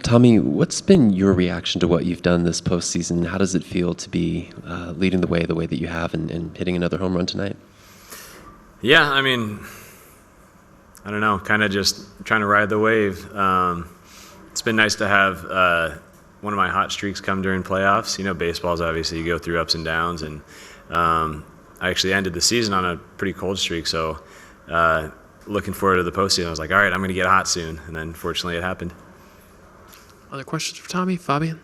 Tommy, what's been your reaction to what you've done this postseason? How does it feel to be leading the way that you have and hitting another home run tonight? Yeah, I mean, I don't know, kind of just trying to ride the wave. It's been nice to have one of my hot streaks come during playoffs. You know, baseball's obviously you go through ups and downs, and I actually ended the season on a pretty cold streak, so looking forward to the postseason. I was like, all right, I'm going to get hot soon, and then fortunately it happened. Other questions for Tommy? Fabian?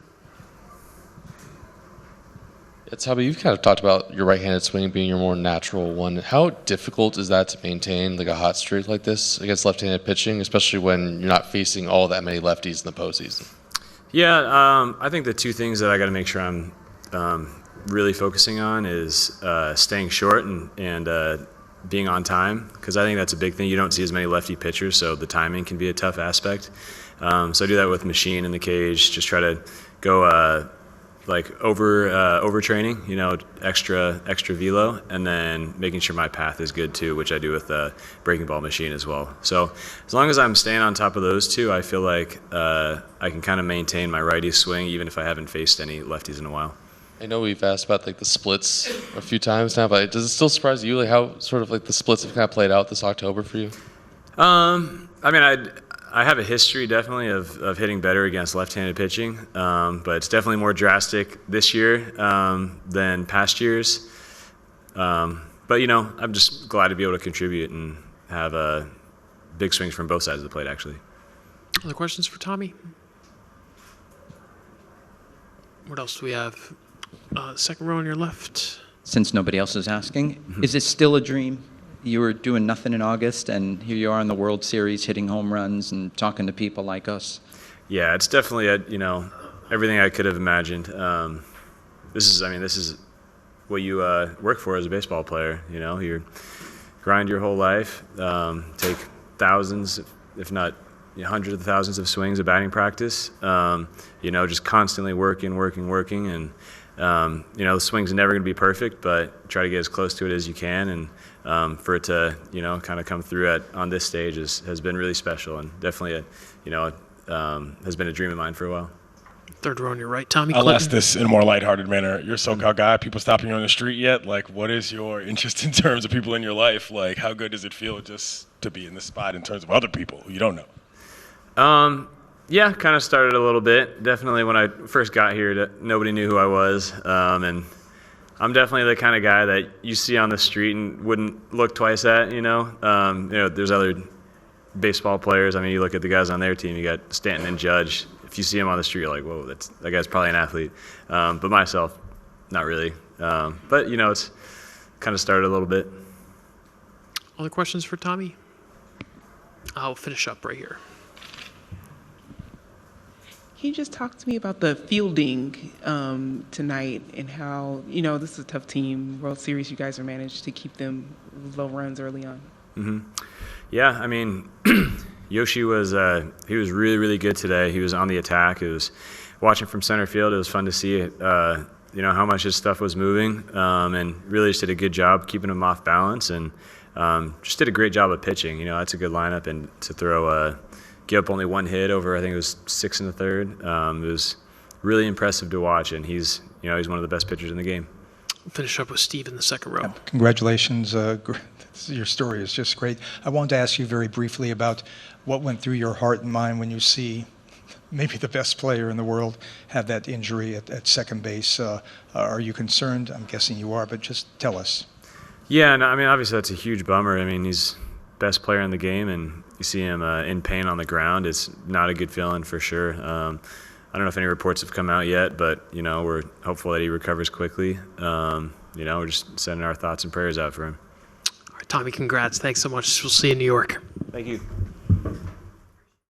Yeah, Tommy, you've kind of talked about your right-handed swing being your more natural one. How difficult is that to maintain, like a hot streak like this against left-handed pitching, especially when you're not facing all that many lefties in the postseason? Yeah, I think the two things that I got to make sure I'm really focusing on is staying short and being on time, because I think that's a big thing. You don't see as many lefty pitchers, so the timing can be a tough aspect. So I do that with machine in the cage, just try to go like over training, you know, extra velo, and then making sure my path is good too, which I do with breaking ball machine as well. So as long as I'm staying on top of those two, I feel like I can kind of maintain my righty swing even if I haven't faced any lefties in a while. I know we've asked about like the splits a few times now, but does it still surprise you like how sort of like the splits have kind of played out this October for you? I mean, I have a history definitely of hitting better against left-handed pitching, but it's definitely more drastic this year than past years. But, you know, I'm just glad to be able to contribute and have big swings from both sides of the plate, actually. Other questions for Tommy? What else do we have? Second row on your left. Since nobody else is asking, is it still a dream? You were doing nothing in August, and here you are in the World Series hitting home runs and talking to people like us. Yeah, it's definitely everything I could have imagined. This is what you work for as a baseball player. You know, you grind your whole life, take thousands, if not hundreds of thousands of swings of batting practice. Just constantly working, and the swing's never going to be perfect, but try to get as close to it as you can, and for it to kind of come through on this stage has been really special, and definitely has been a dream of mine for a while. Third row on your right, Tommy. I'll ask this in a more lighthearted manner. You're a SoCal guy. People stopping you on the street yet? Like, what is your interest in terms of people in your life? Like, how good does it feel just to be in this spot in terms of other people who you don't know? Yeah, kind of started a little bit. Definitely when I first got here, nobody knew who I was, and I'm definitely the kind of guy that you see on the street and wouldn't look twice at. There's other baseball players. I mean, you look at the guys on their team. You got Stanton and Judge. If you see him on the street, you're like, whoa, that guy's probably an athlete. But myself, not really. But it's kind of started a little bit. Other questions for Tommy? I'll finish up right here. Can you just talk to me about the fielding tonight and how, this is a tough team, World Series, you guys are managed to keep them low runs early on? Mm-hmm. Yeah, I mean, Yoshi was he was really, really good today. He was on the attack. It was watching from center field. It was fun to see, how much his stuff was moving, and really just did a good job keeping him off balance, and just did a great job of pitching. That's a good lineup, and to throw give up only one hit over, I think it was 6 in the third. It was really impressive to watch, and he's one of the best pitchers in the game. Finish up with Steve in the second row. Congratulations. Your story is just great. I wanted to ask you very briefly about what went through your heart and mind when you see maybe the best player in the world have that injury at second base. Are you concerned? I'm guessing you are, but just tell us. Yeah, no, I mean, obviously that's a huge bummer. I mean, he's best player in the game, and you see him in pain on the ground. It's not a good feeling for sure. I don't know if any reports have come out yet, but we're hopeful that he recovers quickly. We're just sending our thoughts and prayers out for him. All right, Tommy, congrats. Thanks so much. We'll see you in New York. Thank you.